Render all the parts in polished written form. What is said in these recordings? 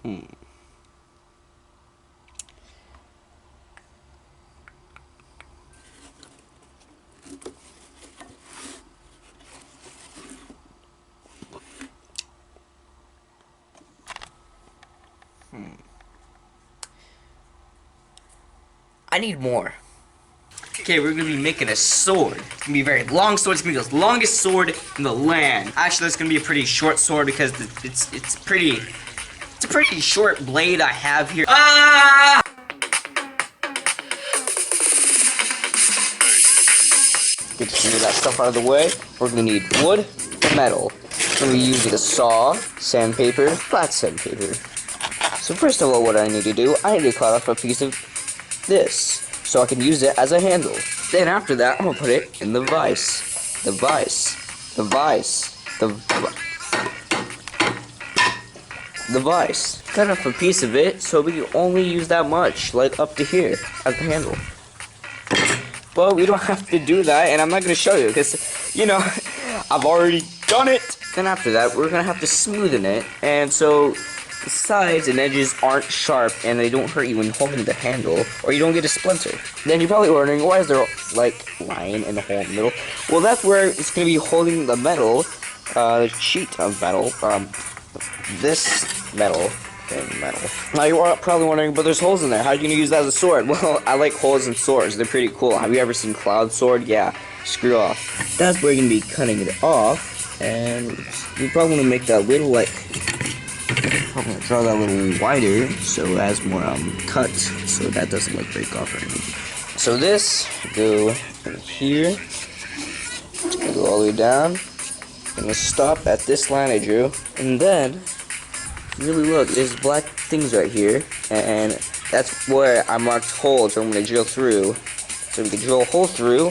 Hmm. I need more. Okay, we're gonna be making a sword. It's gonna be a very long sword. It's gonna be the longest sword in the land. Actually, it's gonna be a pretty short sword because it's a pretty short blade I have here. Ah! Get some of that stuff out of the way. We're gonna need wood, metal. We're gonna be using a saw, sandpaper, flat sandpaper. So first of all, what I need to do, I need to cut off a piece of this, so I can use it as a handle. Then after that, I'm gonna put it in the vise. The vise. The vise. The vise. Cut off a piece of it, so we can only use that much, like up to here, as the handle. But we don't have to do that, and I'm not gonna show you, because, you know, I've already done it. Then after that, we're gonna have to smoothen it, and so the sides and edges aren't sharp and they don't hurt you when holding the handle, or you don't get a splinter. Then you're probably wondering, why is there like line in the hole in the middle? Well, that's where it's going to be holding the metal, sheet of metal, this metal. Now you're probably wondering, but there's holes in there. How are you going to use that as a sword? Well, I like holes in swords. They're pretty cool. Have you ever seen Cloud Sword? Yeah, screw off. That's where you're going to be cutting it off, and you probably want to make that little like. I'm gonna draw that a little wider so it has more cut, so that doesn't like break off or anything. So this go in here, it's gonna go all the way down. I'm gonna stop at this line I drew, and then really look, there's black things right here, and that's where I marked holes. I'm gonna drill through, so we can drill a hole through,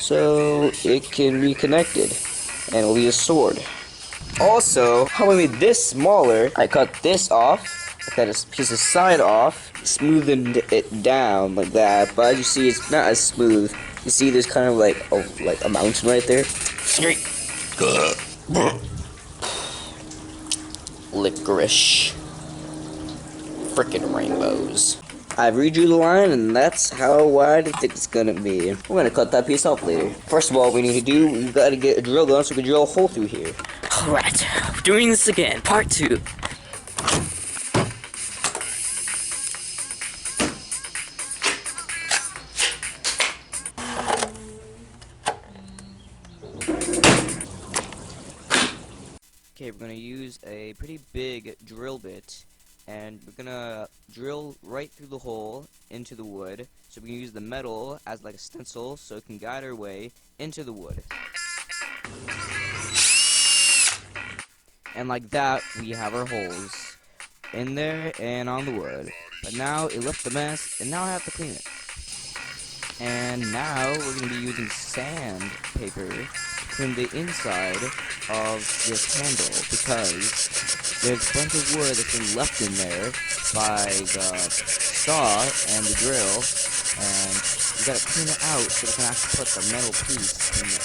so it can be connected, and it'll be a sword. Also, how I made this smaller, I cut this off, I cut a piece of side off, smoothened it down like that, but as you see, it's not as smooth. You see there's kind of like a mountain right there. Licorice. Frickin' rainbows. I redrew the line, and that's how wide I think it's gonna be. We're gonna cut that piece off later. First of all, what we need to do, we've got to get a drill gun so we can drill a hole through here. Alright, doing this again, part 2. Okay, we're gonna use a pretty big drill bit, and we're gonna drill right through the hole into the wood, so we can use the metal as like a stencil so it can guide our way into the wood. And like that, we have our holes in there and on the wood. But now it left a mess, and now I have to clean it. And now we're going to be using sandpaper to clean the inside of this handle, because there's a bunch of wood that's been left in there by the saw and the drill, and we got to clean it out so we can actually put the metal piece in there.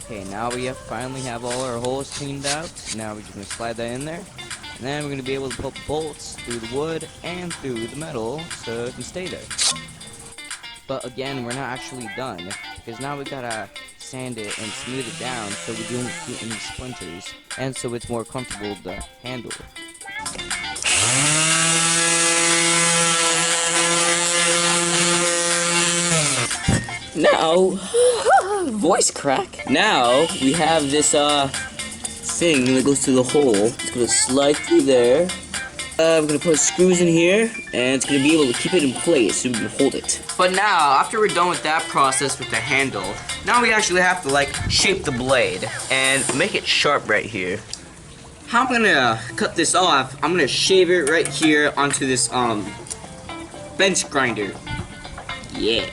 Okay, now we finally have all our holes cleaned out. Now we're just going to slide that in there. And then we're going to be able to put bolts through the wood and through the metal so it can stay there. But again, we're not actually done, because now we gotta sand it and smooth it down so we don't get any splinters, and so it's more comfortable to handle. Now, voice crack. Now we have this thing that goes through the hole. It's gonna slide through there. I'm gonna put screws in here, and it's gonna be able to keep it in place so we can hold it. But now, after we're done with that process with the handle, now we actually have to like shape the blade and make it sharp right here. How I'm gonna cut this off, I'm gonna shave it right here onto this bench grinder. Yeah.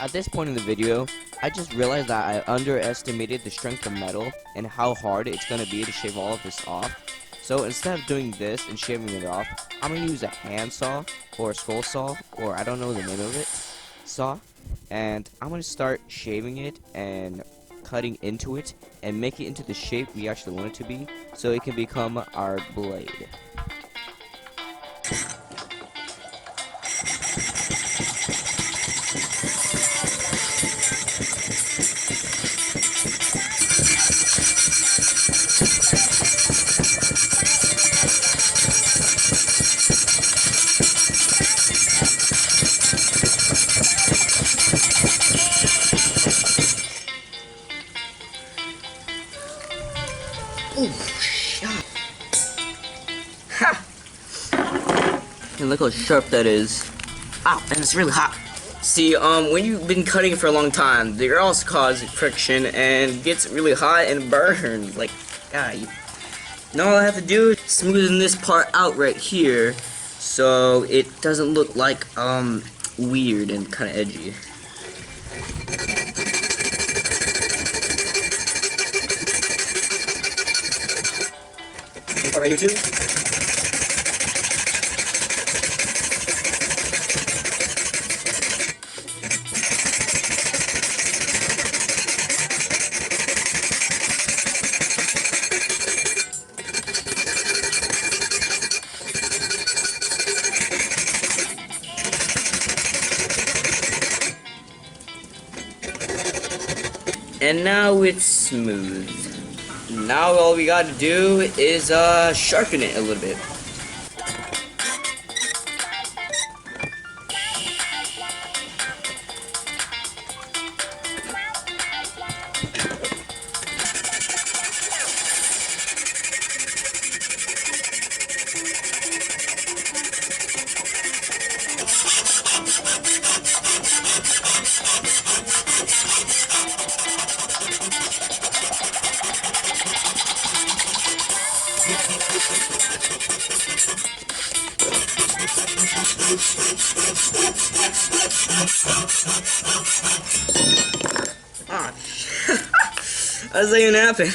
At this point in the video, I just realized that I underestimated the strength of metal and how hard it's going to be to shave all of this off. So instead of doing this and shaving it off, I'm going to use a handsaw or a skull saw, or I don't know the name of it, saw. And I'm going to start shaving it and cutting into it and make it into the shape we actually want it to be, so it can become our blade. Ha! And look how sharp that is. Ow, and it's really hot. See, when you've been cutting for a long time, the girls cause friction and gets really hot and burns. Like, God, now all I have to do is smoothen this part out right here, so it doesn't look like, weird and kind of edgy. Alright, YouTube. And now it's smooth. Now all we gotta do is sharpen it a little bit. Ah, how does that even happen?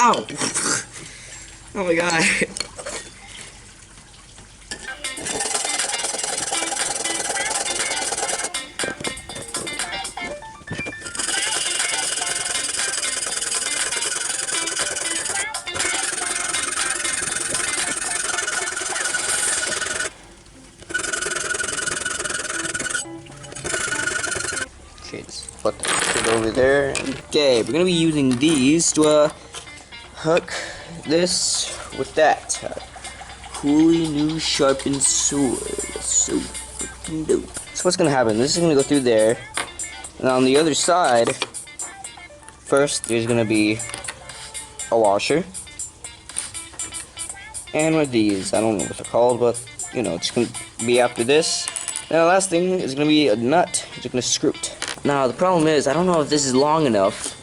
Ow! Oh my god. Okay, just put it over there. Okay, we're gonna be using these to hook this with that coolly new sharpened sword. That's so freaking dope. So what's gonna happen? This is gonna go through there, and on the other side, First, there's gonna be a washer. And with these, I don't know what they're called, but you know, it's gonna be after this. And the last thing is gonna be a nut. You're gonna screw it. Now the problem is, I don't know if this is long enough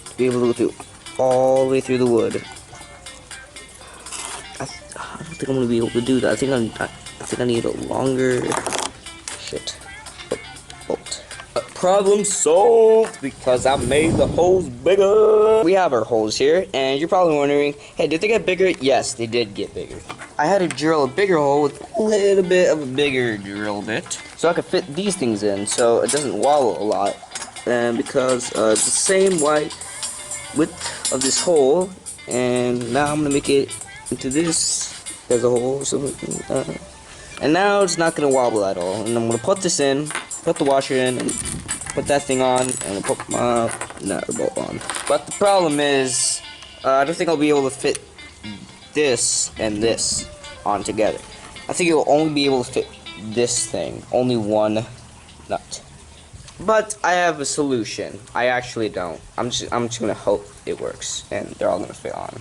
to be able to go through all the way through the wood. I don't think I'm gonna be able to do that. I think I need a longer bolt. Problem solved, because I made the holes bigger. We have our holes here, and you're probably wondering, hey, did they get bigger? Yes, they did get bigger. I had to drill a bigger hole with a little bit of a bigger drill bit, so I could fit these things in, so it doesn't wobble a lot. And because it's the same width of this hole, and now I'm gonna make it into this as a hole. So, and now it's not gonna wobble at all. And I'm gonna put this in, put the washer in, and put that thing on, and put my nut bolt on. But the problem is, I don't think I'll be able to fit this and this on together. I think it will only be able to fit this thing, only one nut. But I have a solution. I actually don't. I'm just gonna hope it works, and they're all gonna fit on.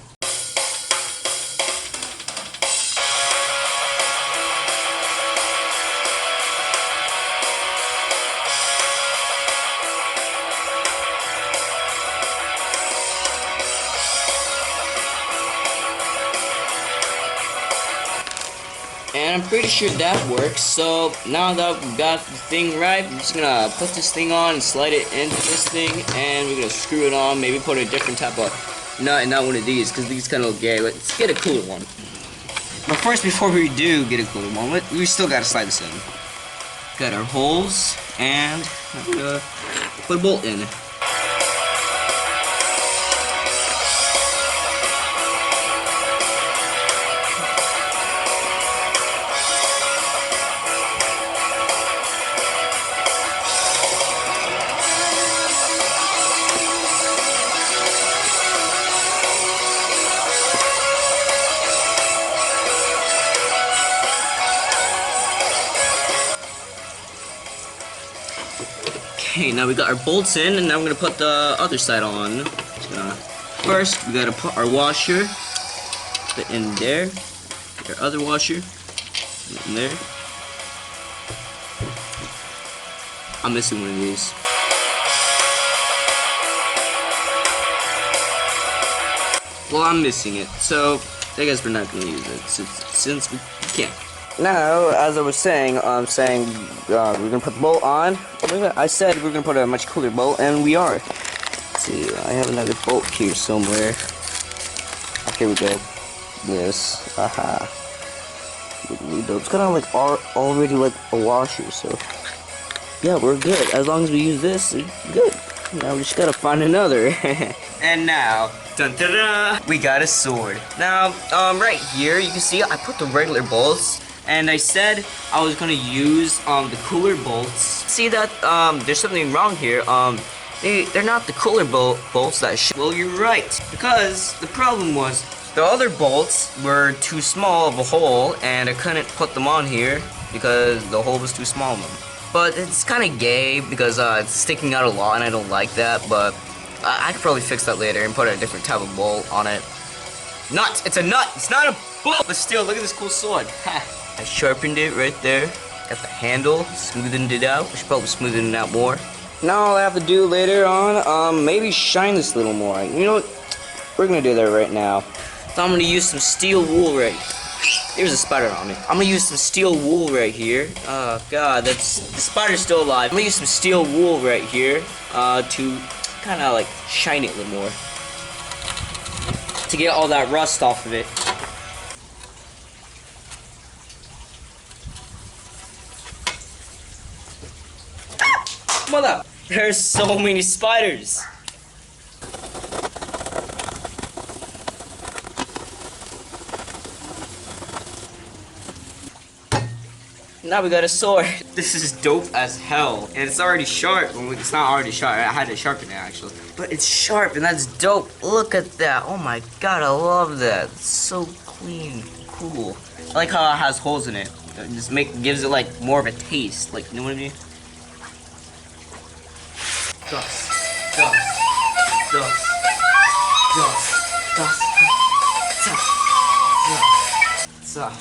And I'm pretty sure that works. So now that we've got the thing right, we're just gonna put this thing on and slide it into this thing, and we're gonna screw it on. Maybe put a different type of nut and not one of these, because these kind of look gay. Let's get a cooler one. But first, before we do get a cooler one, we still gotta slide this in. Got our holes, and I'm gonna put a bolt in. Okay, now we got our bolts in, and now we're gonna put the other side on. First, we gotta put our washer in there. Our other washer in there. I'm missing one of these. Well, I'm missing it, so I guess we're not gonna use it since we can't. Now, as I was saying, we're gonna put the bolt on. I said we're gonna put a much cooler bolt, and we are. Let's see, I have another bolt here somewhere. Okay, we go. This, haha. It's kind of like already like a washer, so yeah, we're good. As long as we use this, it's good. Now we just gotta find another. And now, dun -da -da, we got a sword. Now, right here, you can see I put the regular bolts. And I said I was gonna use the cooler bolts. See that there's something wrong here. They're not the cooler bolts that well, you're right, because the problem was the other bolts were too small of a hole, and I couldn't put them on here because the hole was too small of them. But it's kind of gay because it's sticking out a lot, and I don't like that. But I could probably fix that later and put a different type of bolt on it. Nut! It's a nut! It's not a bolt! But still, look at this cool sword. I sharpened it right there. Got the handle, smoothened it out. I should probably smoothen it out more. Now all I have to do later on, maybe shine this a little more. You know what? We're gonna do that right now. So I'm gonna use some steel wool right. There's a spider on me. I'm gonna use some steel wool right here. Oh god, the spider's still alive. I'm gonna use some steel wool right here to kind of like shine it a little more to get all that rust off of it. Mother, there's so many spiders. Now we got a sword. This is dope as hell. And it's already sharp. Well, it's not already sharp. I had to sharpen it actually. But it's sharp and that's dope. Look at that. Oh my god, I love that. It's so clean. Cool. I like how it has holes in it. It just gives it like more of a taste. Like, you know what I mean? Dust, dust, dust, dust, dust, dust.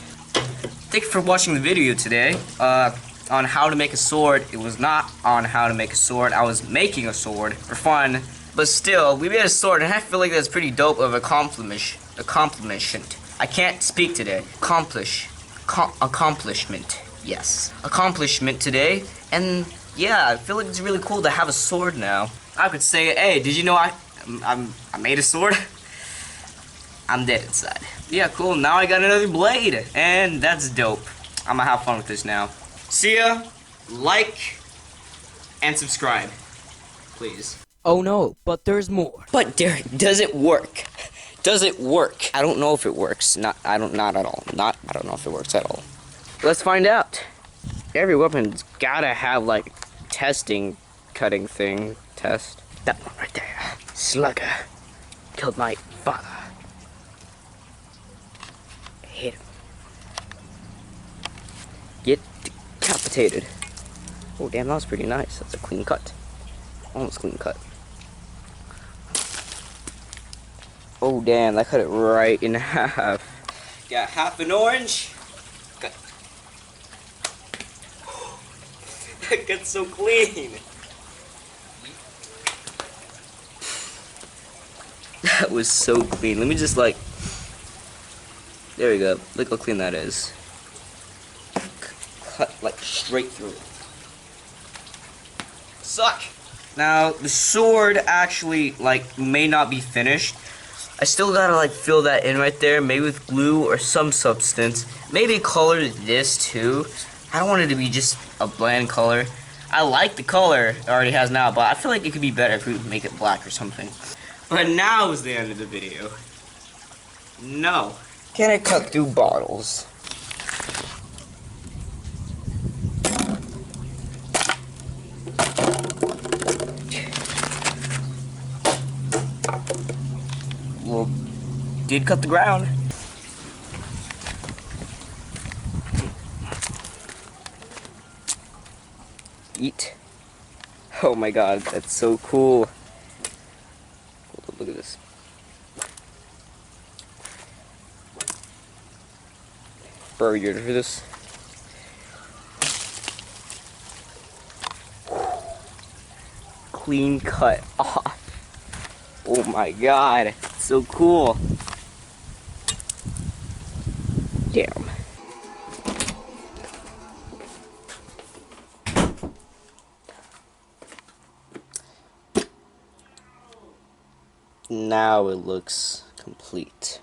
Thank you for watching the video today. On how to make a sword. It was not on how to make a sword. I was making a sword for fun. But still, we made a sword, and I feel like that's pretty dope of accomplishment. I can't speak today. Accomplishment. Yes. Accomplishment today. And yeah, I feel like it's really cool to have a sword now. I could say, hey, did you know I made a sword? I'm dead inside. Yeah, cool. Now I got another blade. And that's dope. I'm gonna have fun with this now. See ya. Like and subscribe. Please. Oh no, but there's more. But does it work? Does it work? I don't know if it works. Not at all. I don't know if it works at all. Let's find out. Every weapon's gotta have like testing cutting thing. Test. That one right there. Slugger. Killed my father. Hit him. Get decapitated. Oh damn, that was pretty nice. That's a clean cut. Almost clean cut. Oh damn, that cut it right in half. Got half an orange. Got... That gets so clean. That was so clean. Let me just like... There we go. Look how clean that is. Cut like straight through it. Suck! Now, the sword actually, like, may not be finished. I still gotta, like, fill that in right there, maybe with glue or some substance. Maybe color this, too. I don't want it to be just a bland color. I like the color it already has now, but I feel like it could be better if we make it black or something. But now is the end of the video. No. Can I cut through bottles? Well, did cut the ground. Eat. Oh my god, that's so cool. Look at this. Bro, you ready for this? Clean cut off. Oh my god, so cool. Damn. Now it looks complete.